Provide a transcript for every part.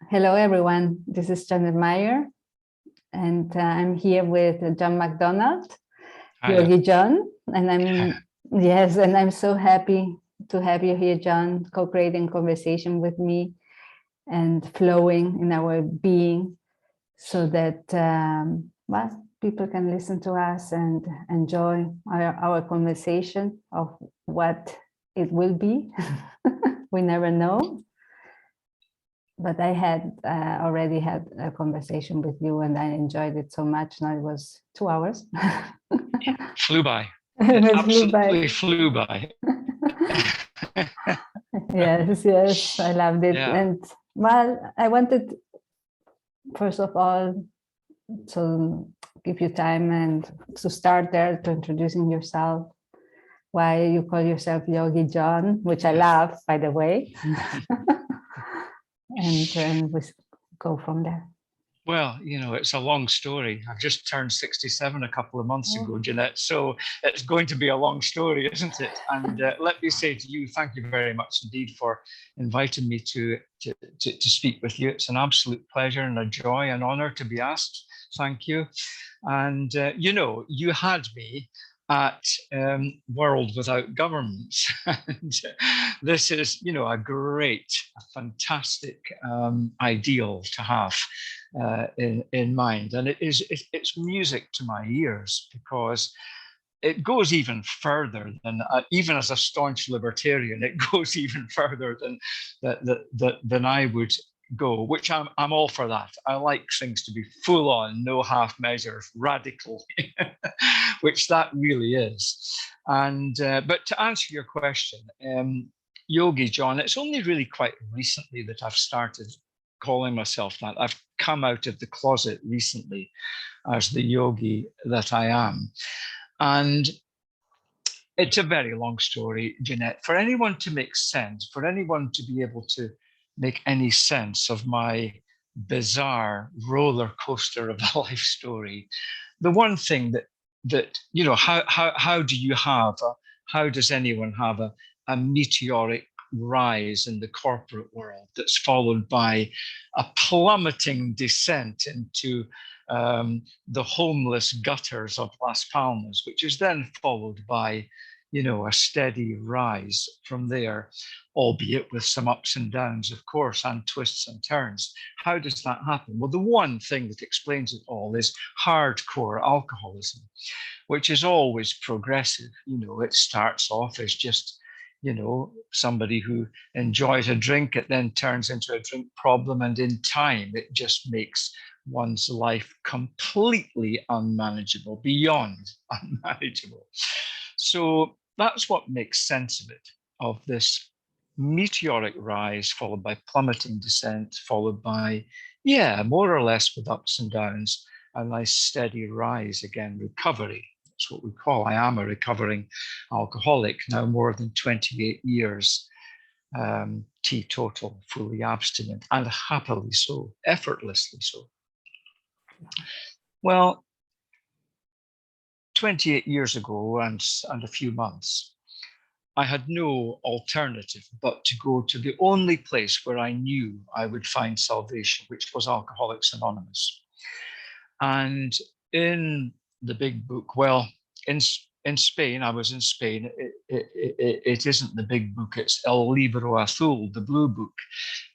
Hello, everyone. This is Janet Meyer, and I'm here with John McDonald, Yogi John, and I'm so happy to have you here, John, co-creating conversation with me and flowing in our being, so that people can listen to us and enjoy our conversation of what it will be. We never know. But I had already had a conversation with you, and I enjoyed it so much. Now it was 2 hours. Flew by. It absolutely flew by. Yes, I loved it. Yeah. And well, I wanted, first of all, to give you time and to start there, to introducing yourself, why you call yourself Yogi John, which I love, by the way. And we go from there. Well, it's a long story. I've just turned 67 a couple of months ago, Jeanette, so it's going to be a long story, isn't it? And let me say to you, thank you very much indeed for inviting me to speak with you. It's an absolute pleasure and a joy and honor to be asked. Thank you. And, you had me at World Without Governments. And this is, a fantastic ideal to have in mind. And it's music to my ears, because it goes even further than, even as a staunch libertarian, it goes even further than I would go, which I'm all for that. I like things to be full on, no half measures, radical, which that really is. And but to answer your question, Yogi John, it's only really quite recently that I've started calling myself that. I've come out of the closet recently as the yogi that I am. And it's a very long story, Jeanette. For anyone to make sense, for anyone to be able to make any sense of my bizarre roller coaster of a life story, the one thing that how does anyone have a meteoric rise in the corporate world that's followed by a plummeting descent into the homeless gutters of Las Palmas, which is then followed by a steady rise from there, albeit with some ups and downs, of course, and twists and turns. How does that happen? Well, the one thing that explains it all is hardcore alcoholism, which is always progressive. It starts off as just, somebody who enjoys a drink. It then turns into a drink problem, and in time, it just makes one's life completely unmanageable, beyond unmanageable. So that's what makes sense of it, of this meteoric rise followed by plummeting descent, followed by, more or less with ups and downs, a nice steady rise again, recovery. That's what we call. I am a recovering alcoholic now, more than 28 years, teetotal, fully abstinent, and happily so, effortlessly so. Well, 28 years ago and a few months, I had no alternative but to go to the only place where I knew I would find salvation, which was Alcoholics Anonymous. And in the big book, well, in Spain, I was in Spain, it isn't the big book, it's El Libro Azul, the blue book,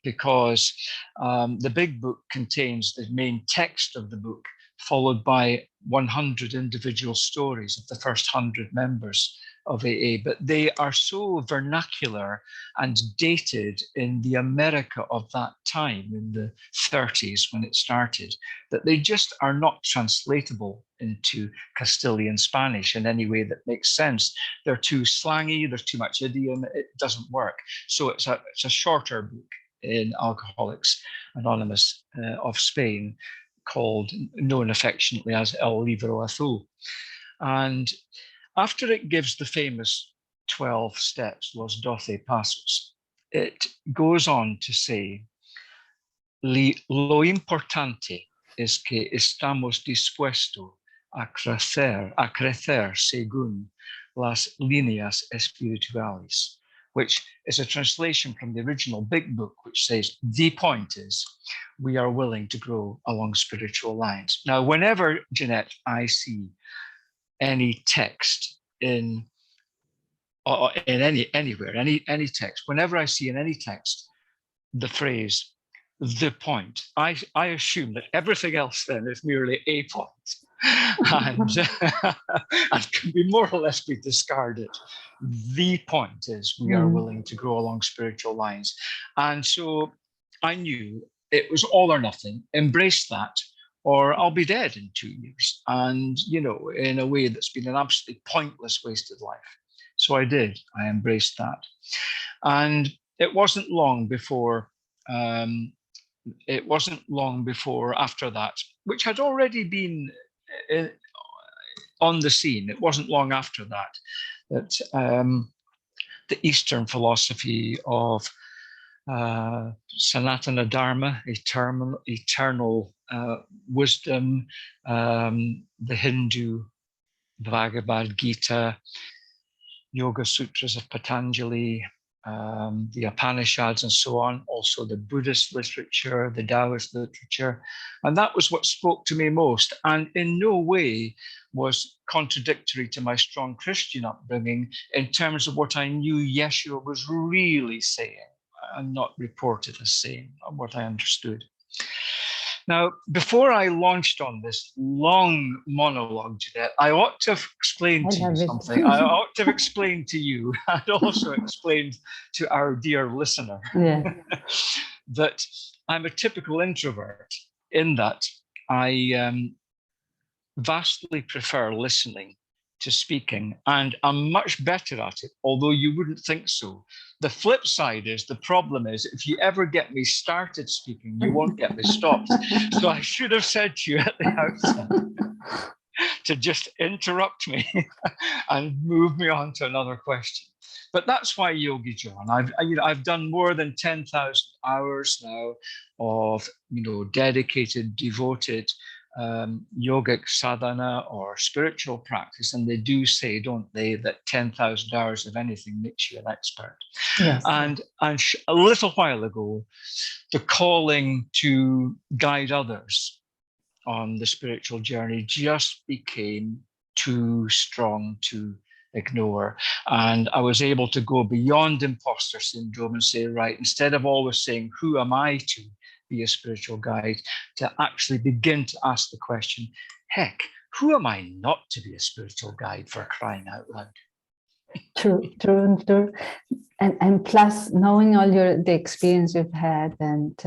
because the big book contains the main text of the book, followed by 100 individual stories of the first 100 members of AA, but they are so vernacular and dated in the America of that time, in the 30s when it started, that they just are not translatable into Castilian Spanish in any way that makes sense. They're too slangy, there's too much idiom, it doesn't work. So it's a shorter book in Alcoholics Anonymous of Spain, known affectionately as El Libro Azul. And after it gives the famous 12 steps, Los 12 Pasos, it goes on to say, lo importante es que estamos dispuestos a crecer según las líneas espirituales. which is a translation from the original Big Book, which says, the point is, we are willing to grow along spiritual lines. Now, whenever, Jeanette, I see any text in anywhere, any text, whenever I see in any text the phrase, the point, I assume that everything else then is merely a point. And can be more or less be discarded. The point is we are willing to grow along spiritual lines. And so I knew it was all or nothing, embrace that, or I'll be dead in 2 years. And, you know, in a way that's been an absolutely pointless, wasted life. So I did, I embraced that. And it wasn't long before, after that, which had already been on the scene. It wasn't long after that the Eastern philosophy of Sanatana Dharma, eternal wisdom, the Hindu Bhagavad Gita, Yoga Sutras of Patanjali, the Upanishads and so on, also the Buddhist literature, the Taoist literature. And that was what spoke to me most, and in no way was contradictory to my strong Christian upbringing in terms of what I knew Yeshua was really saying and not reported as saying, what I understood. Now, before I launched on this long monologue, Jeanette, I ought to have explained to you something. I ought to have explained to you, and also explained to our dear listener, that I'm a typical introvert in that I vastly prefer listening to speaking, and I'm much better at it, although you wouldn't think so. The flip side is, the problem is, if you ever get me started speaking, you won't get me stopped. So I should have said to you at the outset to just interrupt me and move me on to another question. But that's why Yogi John. I've done more than 10,000 hours now of dedicated, devoted yogic sadhana or spiritual practice, and they do say, don't they, that 10,000 hours of anything makes you an expert. Yes. And a little while ago, the calling to guide others on the spiritual journey just became too strong to ignore. And I was able to go beyond imposter syndrome and say, right, instead of always saying, who am I to be a spiritual guide, to actually begin to ask the question, heck, who am I not to be a spiritual guide, for crying out loud? True. And plus, knowing all the experience you've had, and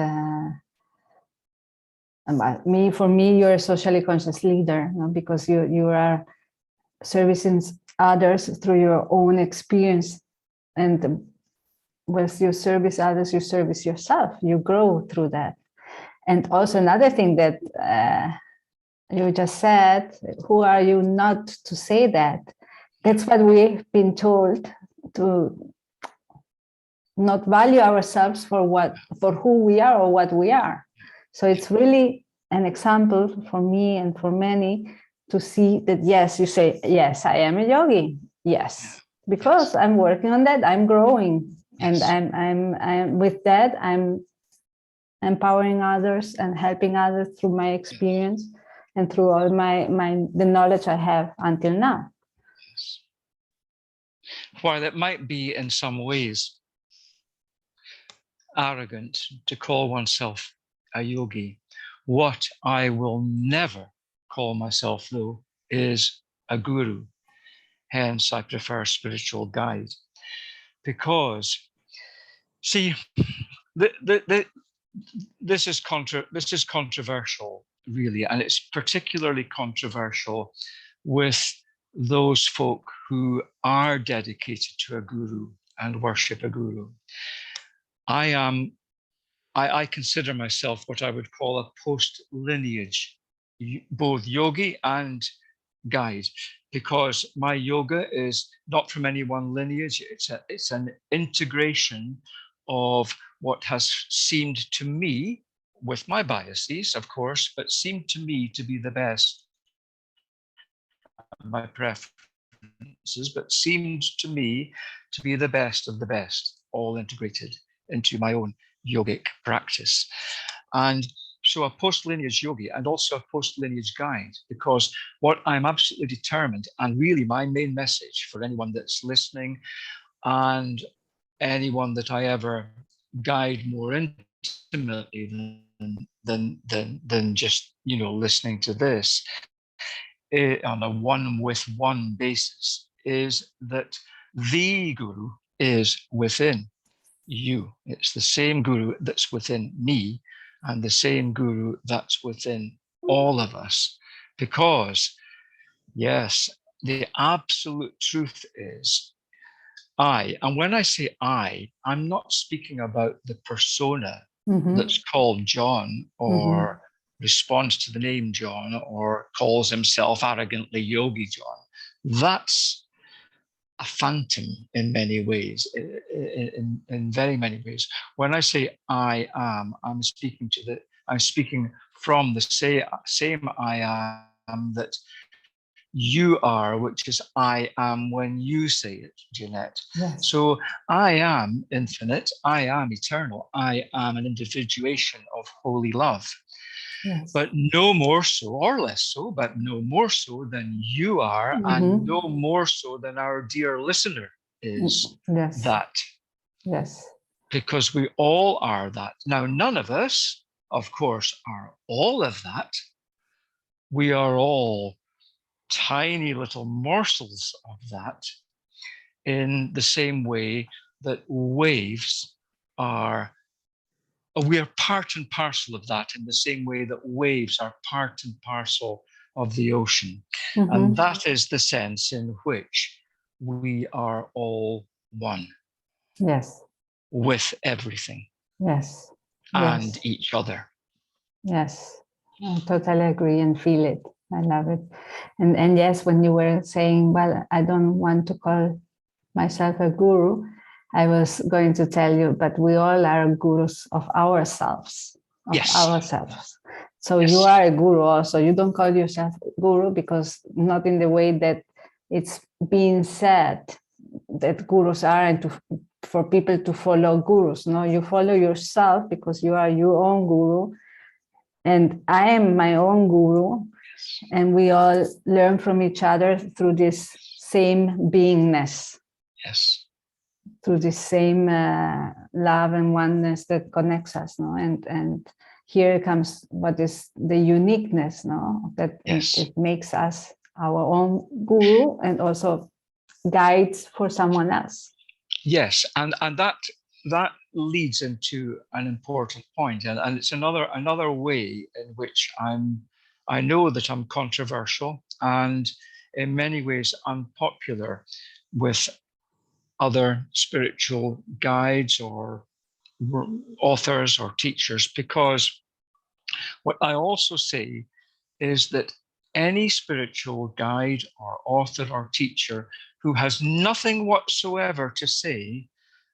for me, you're a socially conscious leader, because you are servicing others through your own experience, and once you service others, you service yourself, you grow through that. And also another thing that you just said, who are you not to say that? That's what we've been told, to not value ourselves for who we are or what we are. So it's really an example for me and for many to see that, yes, you say, yes, I am a yogi. Yes, because I'm working on that, I'm growing. And I'm with that, I'm empowering others and helping others through my experience and through all the knowledge I have until now. Yes. While it might be in some ways arrogant to call oneself a yogi, what I will never call myself, though, is a guru. Hence, I prefer spiritual guide. Because, see, this is controversial, really, and it's particularly controversial with those folk who are dedicated to a guru and worship a guru. I consider myself what I would call a post-lineage, both yogi and guide, because my yoga is not from any one lineage. It's an integration of what has seemed to me, with my biases, of course, but seemed to me to be the best, my preferences, but seemed to me to be the best of the best, all integrated into my own yogic practice. And so a post-lineage yogi and also a post-lineage guide, because what I'm absolutely determined, and really my main message for anyone that's listening and anyone that I ever guide more intimately than just, you know, listening to this on a one-with-one basis, is that the guru is within you. It's the same guru that's within me and the same guru that's within all of us. Because, yes, the absolute truth is I. And when I say I'm not speaking about the persona that's called John or responds to the name John or calls himself arrogantly Yogi John. That's a phantom in many ways, in very many ways. When I say I am, I'm speaking from the same I am that you are, which is I am when you say it, Jeanette. Yes. So I am infinite, I am eternal, I am an individuation of holy love. Yes. But no more so or less so, but no more so than you are, and no more so than our dear listener is that. Yes. Because we all are that. Now, none of us, of course, are all of that. We are all tiny little morsels of that, in the same way that waves are. We are part and parcel of that, in the same way that waves are part and parcel of the ocean. And that is the sense in which we are all one. Yes. With everything. Yes. And each other. Yes. I totally agree and feel it. I love it. And yes, when you were saying, well, I don't want to call myself a guru, I was going to tell you, but we all are gurus of ourselves. So you are a guru also. You don't call yourself guru because not in the way that it's being said that gurus are, and for people to follow gurus. No, you follow yourself because you are your own guru. And I am my own guru. And we all learn from each other through this same beingness. Yes. Through this same love and oneness that connects us, no? And here comes what is the uniqueness, no? That it makes us our own guru and also guides for someone else. Yes, and that leads into an important point, and it's another way in which I know that I'm controversial and in many ways unpopular with other spiritual guides or authors or teachers, because what I also say is that any spiritual guide or author or teacher who has nothing whatsoever to say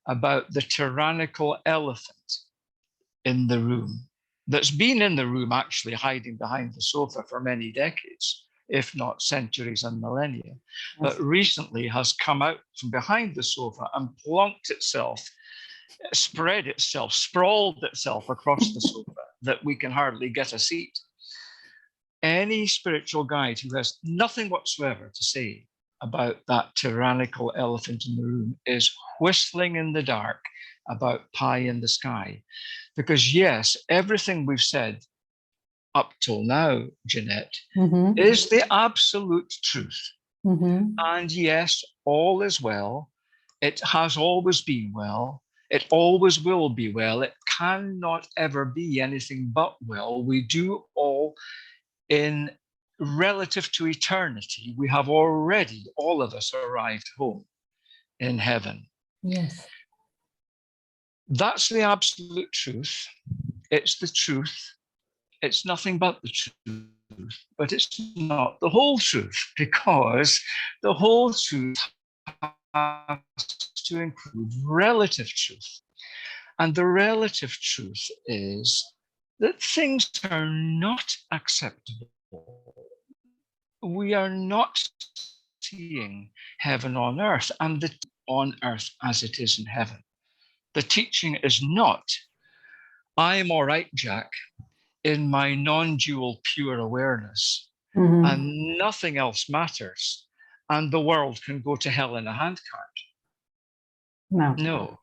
about the tyrannical elephant in the room, that's been in the room actually hiding behind the sofa for many decades, if not centuries and millennia, but recently has come out from behind the sofa and plonked itself, spread itself, sprawled itself across the sofa that we can hardly get a seat. Any spiritual guide who has nothing whatsoever to say about that tyrannical elephant in the room is whistling in the dark about pie in the sky. Because yes, everything we've said up till now, Jeanette, is the absolute truth. And yes, all is well. It has always been well. It always will be well. It cannot ever be anything but well. We do all in relative to eternity. We have already, all of us, arrived home in heaven. Yes. That's the absolute truth. It's the truth. It's nothing but the truth, but it's not the whole truth, because the whole truth has to include relative truth. And the relative truth is that things are not acceptable. We are not seeing heaven on earth, and on earth as it is in heaven. The teaching is not, I'm all right, Jack, in my non-dual pure awareness, and nothing else matters, and the world can go to hell in a handcart. No.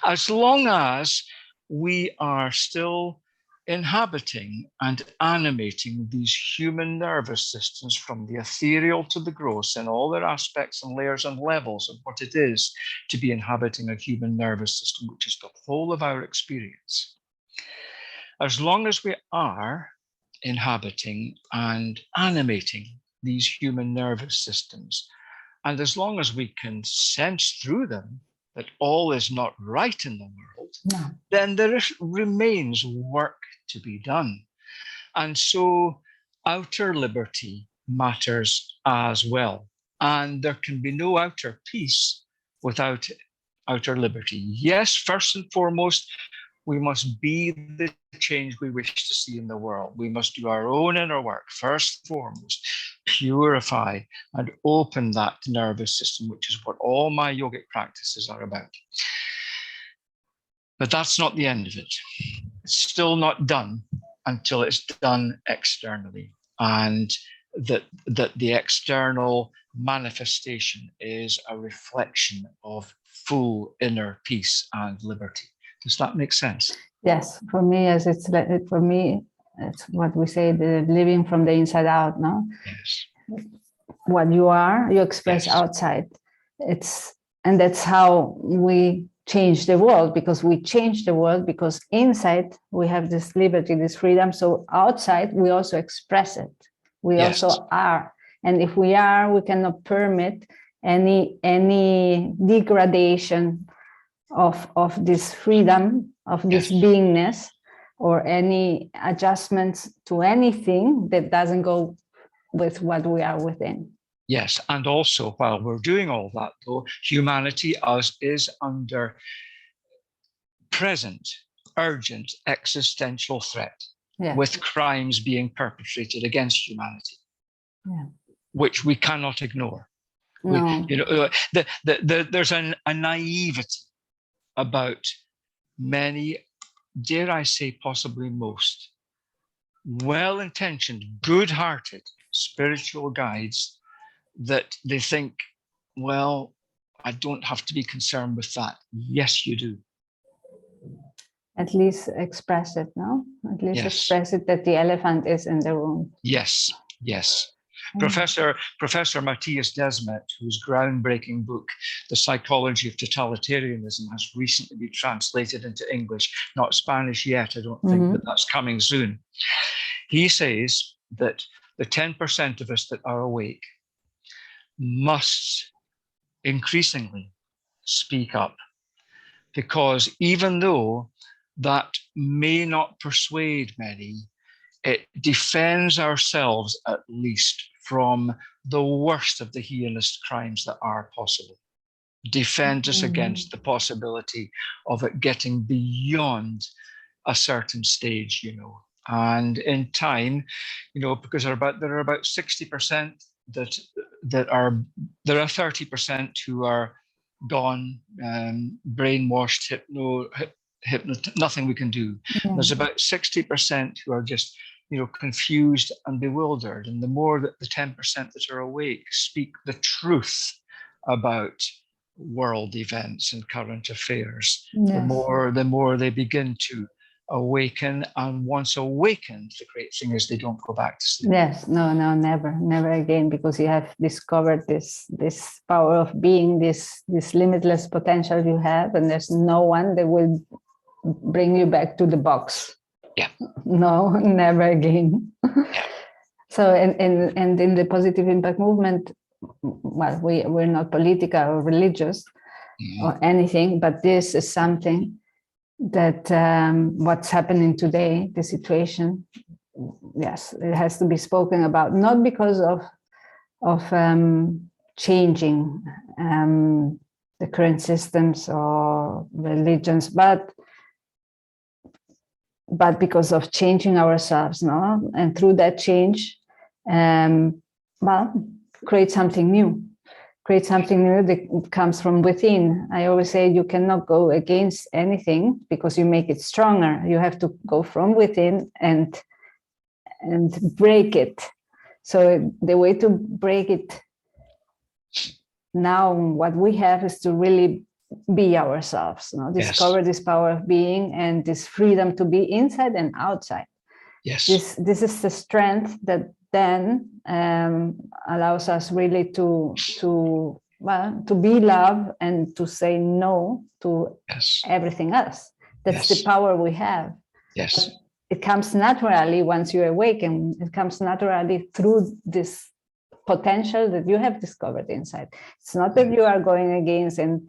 As long as we are still inhabiting and animating these human nervous systems from the ethereal to the gross in all their aspects and layers and levels of what it is to be inhabiting a human nervous system, which is the whole of our experience. As long as we are inhabiting and animating these human nervous systems, and as long as we can sense through them that all is not right in the world, then there remains work to be done. And so outer liberty matters as well. And there can be no outer peace without outer liberty. Yes, first and foremost, we must be the change we wish to see in the world. We must do our own inner work, first and foremost, purify and open that nervous system, which is what all my yogic practices are about. But that's not the end of it. It's still not done until it's done externally, and that the external manifestation is a reflection of full inner peace and liberty. Does that make sense? Yes, for me, it's what we say, the living from the inside out. No. Yes. What you are, you express outside. And that's how we change the world, because we change the world because inside we have this liberty, this freedom. So outside we also express it. We also are. And if we are, we cannot permit any degradation of this freedom, of this beingness, or any adjustments to anything that doesn't go with what we are within. Yes, and also while we're doing all that, though, humanity is under present, urgent, existential threat, with crimes being perpetrated against humanity, which we cannot ignore. No. There's a naivety about many, dare I say, possibly most well-intentioned, good-hearted spiritual guides that they think, well, I don't have to be concerned with that. Yes, you do. At least express it, no? At least express it that the elephant is in the room. Yes. Professor Matthias Desmet, whose groundbreaking book, The Psychology of Totalitarianism, has recently been translated into English, not Spanish yet, I don't think, but that's coming soon. He says that the 10% of us that are awake must increasingly speak up, because even though that may not persuade many, it defends ourselves at least from the worst of the heinous crimes that are possible. Defend us against the possibility of it getting beyond a certain stage, And in time, because there are about 60% that are, there are 30% who are gone, brainwashed, nothing we can do. There's about 60% who are just confused and bewildered, and the more that the 10% that are awake speak the truth about world events and current affairs, the more they begin to awaken. And once awakened, the great thing is they don't go back to sleep. Never again, because you have discovered this power of being, this limitless potential you have, and there's no one that will bring you back to the box. No, never again. So and in the positive impact movement, well, we're not political or religious or anything, but this is something that what's happening today, the situation, it has to be spoken about, not because of changing the current systems or religions, but because of changing ourselves, no? And through that change, create something new, create something new that comes from within. I always say you cannot go against anything because you make it stronger. You have to go from within and break it. So the way to break it now, what we have is to really be ourselves, discover this power of being and this freedom to be inside and outside. Yes. This is the strength that then allows us really to be love and to say no to everything else. That's the power we have. Yes. But it comes naturally once you awaken. It comes naturally through this potential that you have discovered inside. It's not that you are going against and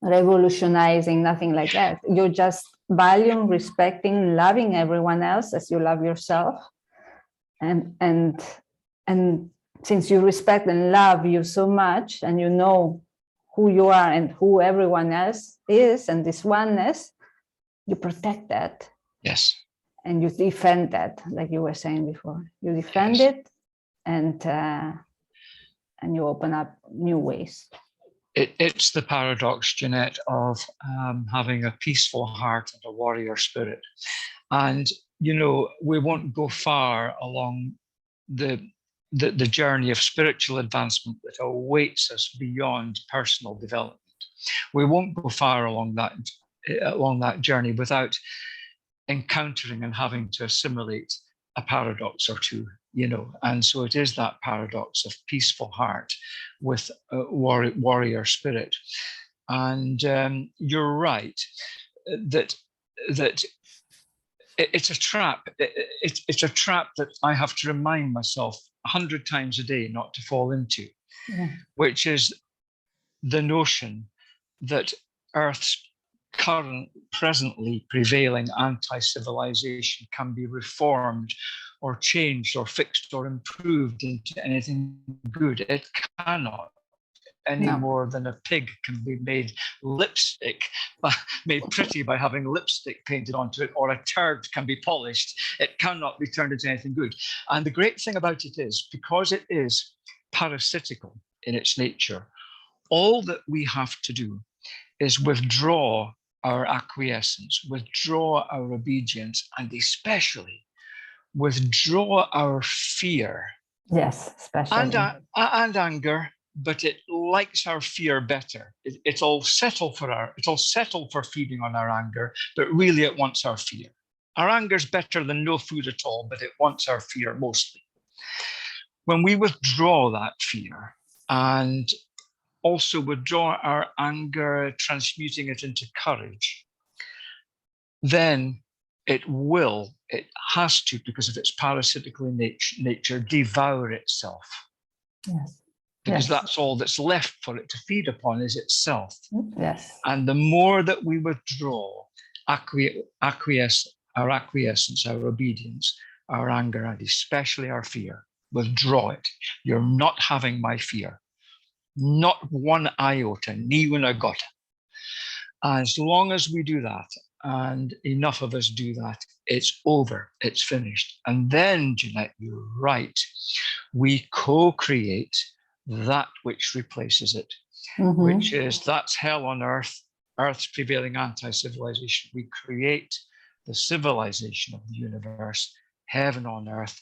revolutionizing, nothing like that. You're just valuing, respecting, loving everyone else as you love yourself. And since you respect and love you so much, and you know who you are and who everyone else is, and this oneness, you protect that. Yes. And you defend that, like you were saying before. You defend it, and you open up new ways. It's the paradox, Jeanette, of having a peaceful heart and a warrior spirit. And, we won't go far along the journey of spiritual advancement that awaits us beyond personal development. We won't go far along that journey without encountering and having to assimilate a paradox or two, and so it is that paradox of peaceful heart with a warrior spirit. And you're right that it's a trap. It's a trap that I have to remind myself 100 times a day not to fall into, which is the notion that Earth's presently prevailing anti-civilization can be reformed or changed or fixed or improved into anything good. It cannot, any more than a pig can be made made pretty by having lipstick painted onto it, or a turd can be polished. It cannot be turned into anything good. And the great thing about it is, because it is parasitical in its nature, all that we have to do is withdraw our acquiescence, withdraw our obedience, and especially withdraw our fear. Yes, especially. And anger, but it likes our fear better. It'll settle for feeding on our anger, but really it wants our fear. Our anger is better than no food at all, but it wants our fear mostly. When we withdraw that fear and also withdraw our anger, transmuting it into courage, then it has to, because of its parasitical nature, devour itself. Yes. Because that's all that's left for it to feed upon is itself. Yes. And the more that we withdraw our acquiescence, our obedience, our anger, and especially our fear, withdraw it. You're not having my fear. Not one iota, ni una gota. As long as we do that, and enough of us do that, it's over, it's finished. And then, Jeanette, you're right, we co-create that which replaces it, which is, that's hell on earth, Earth's prevailing anti-civilization. We create the civilization of the universe, heaven on earth,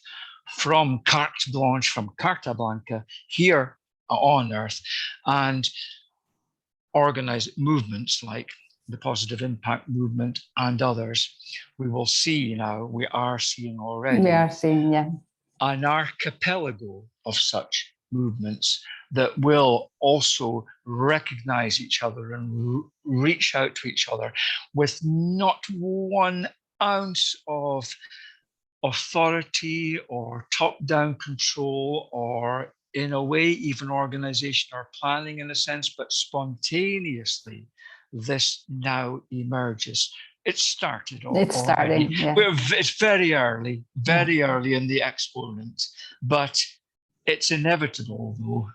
from carte blanche, from Carta Blanca, here on earth, and organize movements like the Positive Impact Movement and others. We will see now, we are seeing already. We are seeing, an archipelago of such movements that will also recognize each other and reach out to each other with not 1 ounce of authority or top-down control, or in a way even organization or planning in a sense, but spontaneously this now emerges. It started already. It's starting, It's very early in the exponent, but it's inevitable though.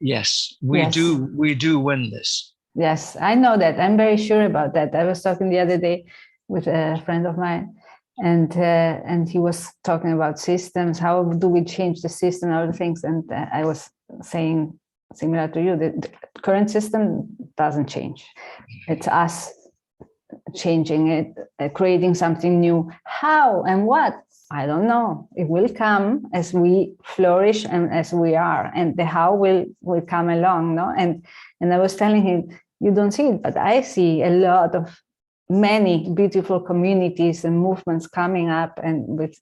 Yes. We do win this. Yes, I know that. I'm very sure about that. I was talking the other day with a friend of mine, and he was talking about systems. How do we change the system, all the things? And I was saying, similar to you, the current system doesn't change. It's us changing it, creating something new. How and what? I don't know. It will come as we flourish and as we are, and the how will come along. No, and I was telling him, you don't see it, but I see a lot of many beautiful communities and movements coming up, and with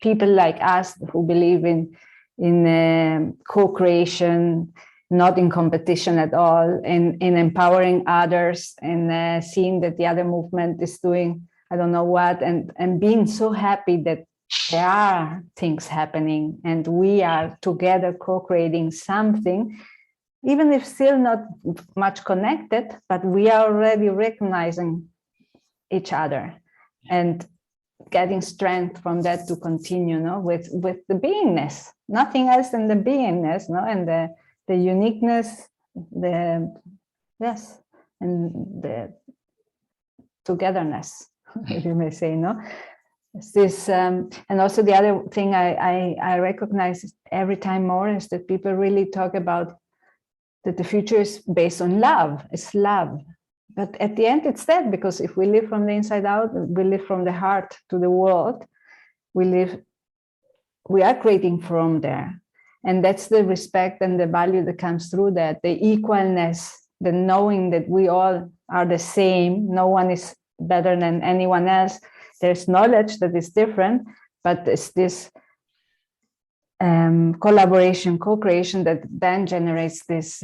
people like us who believe in co-creation, not in competition at all, in empowering others, and seeing that the other movement is doing I don't know what, and being so happy that there are things happening and we are together co-creating something, even if still not much connected, but we are already recognizing each other and getting strength from that to continue, no, with the beingness, nothing else than the beingness, no, and the uniqueness, and the togetherness, if you may say, no. It's this, and also the other thing I recognize every time more is that people really talk about that the future is based on love. It's love. But at the end, it's that, because if we live from the inside out, we live from the heart to the world, we are creating from there. And that's the respect and the value that comes through that, the equalness, the knowing that we all are the same, no one is better than anyone else. There's knowledge that is different, but it's this collaboration, co-creation that then generates this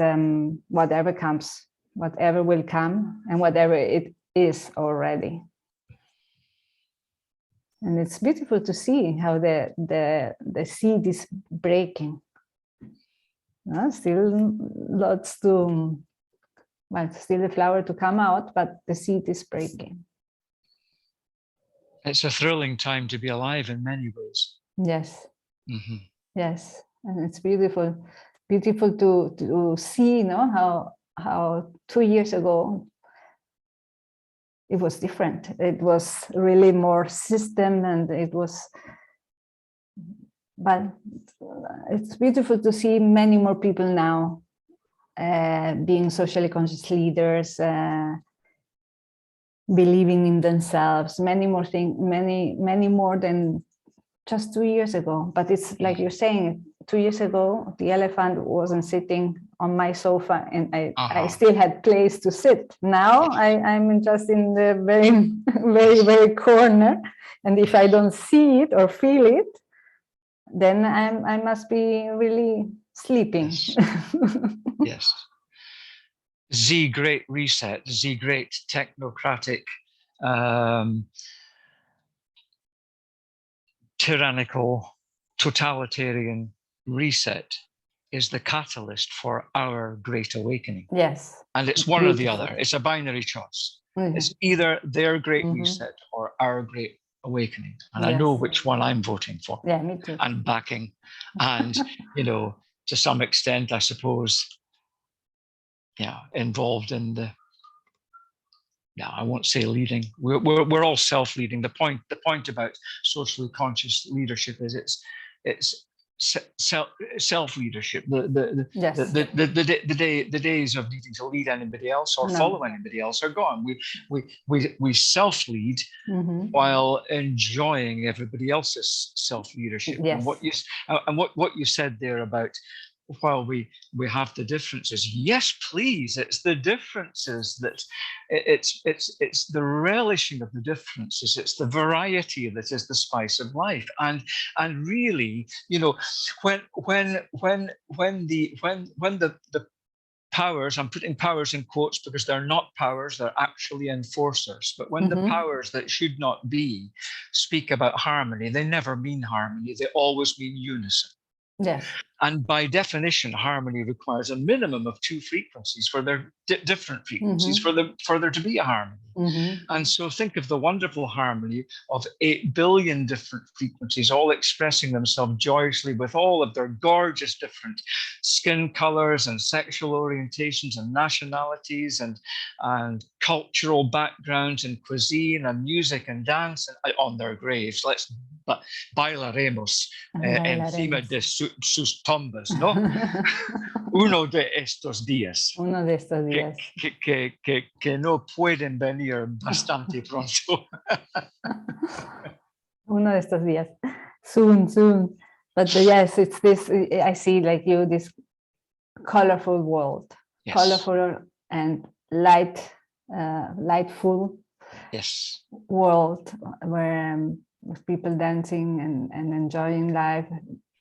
whatever comes, whatever will come, and whatever it is already. And it's beautiful to see how the seed is breaking. Still lots to, well, still the flower to come out, but the seed is breaking. It's a thrilling time to be alive in many ways. Yes. Mm-hmm. Yes, and it's beautiful to see, how 2 years ago it was different. It was really more system, and but it's beautiful to see many more people now being socially conscious leaders, believing in themselves, many more things, many more than just 2 years ago. But it's like you're saying, 2 years ago, the elephant wasn't sitting on my sofa, and I still had place to sit. Now I'm just in the very, very, very corner. And if I don't see it or feel it, then I must be really sleeping. Yes. Yes. The Great Reset, the great technocratic, tyrannical, totalitarian reset is the catalyst for our great awakening. Yes. And it's one or the other. It's a binary choice. Mm-hmm. It's either their great reset or our great awakening. And I know which one I'm voting for. Yeah, me too. And backing. And, to some extent, I suppose, involved in the, I won't say leading. We're all self-leading. The point about socially conscious leadership is it's self-leadership. The days of needing to lead anybody else or follow anybody else are gone. We self-lead while enjoying everybody else's self-leadership. Yes. And what you said there about, while we have the differences, yes, please, it's the differences that it's the relishing of the differences, it's the variety that is the spice of life. And really, when the powers, I'm putting powers in quotes because they're not powers, they're actually enforcers, but when the powers that should not be speak about harmony, they never mean harmony, they always mean unison. Yes. And by definition, harmony requires a minimum of 2 frequencies for their different frequencies for there to be a harmony. And so think of the wonderful harmony of 8 billion different frequencies, all expressing themselves joyously with all of their gorgeous different skin colors and sexual orientations and nationalities and cultural backgrounds and cuisine and music and dance on their graves. Bailaremos encima de sus tumbas, ¿no? Uno de estos días. Uno de estos días. Que no pueden venir bastante pronto. Uno de estos días. Soon, soon. But yes, it's this, I see like you, this colorful world. Yes. Colorful and lightful world where with people dancing and enjoying life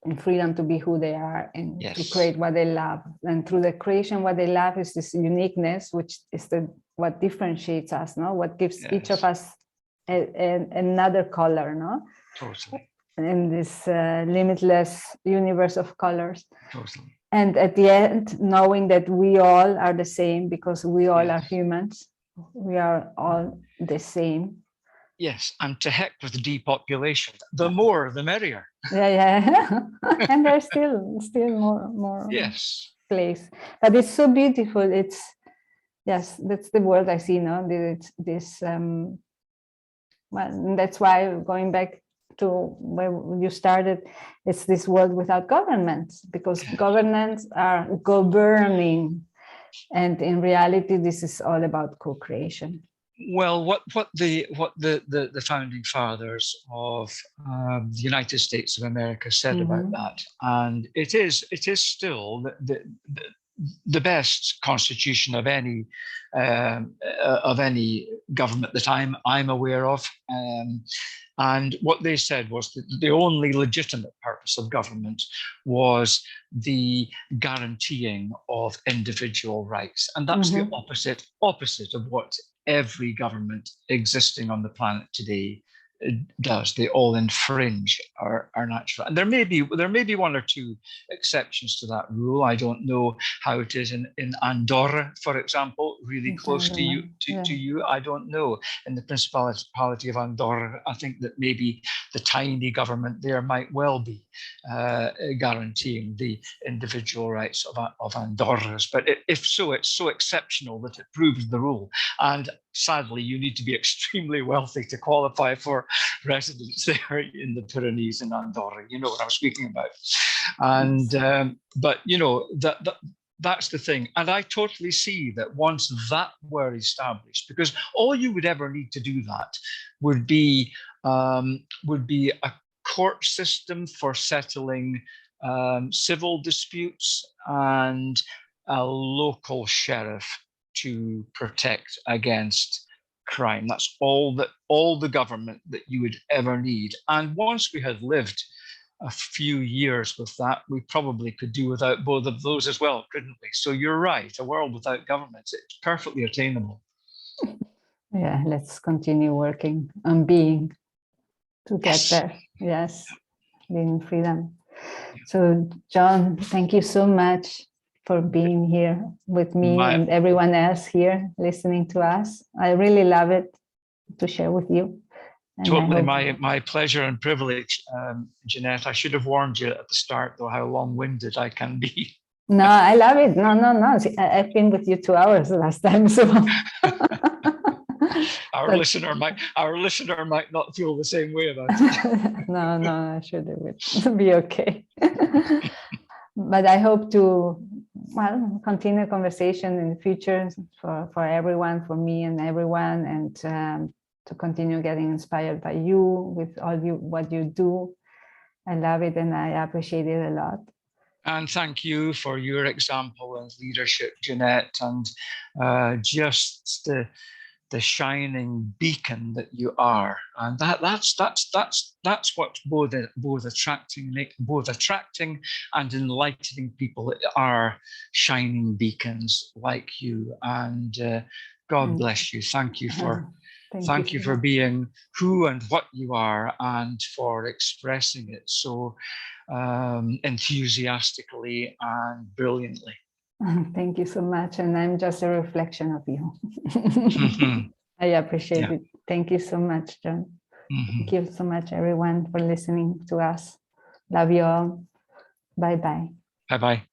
and freedom to be who they are and to create what they love. And through the creation, what they love is this uniqueness, which is what differentiates us, no? What gives each of us another color, no? Totally. In this limitless universe of colors. Totally. And at the end, knowing that we all are the same because we all are humans. We are all the same. Yes, and to heck with depopulation. The more, the merrier. Yeah. And there's still more place. But it's so beautiful. It's that's the world I see now. Well, that's why going back to where you started, it's this world without governments, because governments are governing. And in reality, this is all about co-creation. Well, what the founding fathers of the United States of America said about that, and it is still the best constitution of any government that I'm aware of. And what they said was that the only legitimate purpose of government was the guaranteeing of individual rights. And that's the opposite of what every government existing on the planet today does. They all infringe our natural. And there may be 1 or 2 exceptions to that rule. I don't know how it is in Andorra, for example, really close to you. I don't know. In the Principality of Andorra, I think that maybe the tiny government there might well be guaranteeing the individual rights of Andorras. But if so, it's so exceptional that it proves the rule. And sadly, you need to be extremely wealthy to qualify for residence there in the Pyrenees in Andorra. You know what I'm speaking about. And but you know that's the thing. And I totally see that once that were established, because all you would ever need to do that would be a court system for settling civil disputes and a local sheriff to protect against crime. That's all the government that you would ever need. And once we had lived a few years with that, we probably could do without both of those as well, couldn't we? So you're right, a world without governments, it's perfectly attainable. Yeah, let's continue working on being to get there. Yes, being in freedom. So John, thank you so much for being here with me and everyone else here listening to us. I really love it to share with you. And totally my pleasure and privilege, Jeanette. I should have warned you at the start, though, how long-winded I can be. No, I love it. No. I've been with you 2 hours last time, so. Our listener might not feel the same way about it. No, I should be okay. But I hope to continue conversation in the future for everyone, for me and everyone, and to continue getting inspired by you with what you do. I love it and I appreciate it a lot. And thank you for your example and leadership, Jeanette, and just the shining beacon that you are. And that's what's both attracting and enlightening people are shining beacons like you. And God bless you. Thank you for Thank you for being who and what you are, and for expressing it so enthusiastically and brilliantly. Thank you so much. And I'm just a reflection of you. I appreciate it. Thank you so much, John. Thank you so much, everyone, for listening to us. Love you all. Bye-bye. Bye-bye.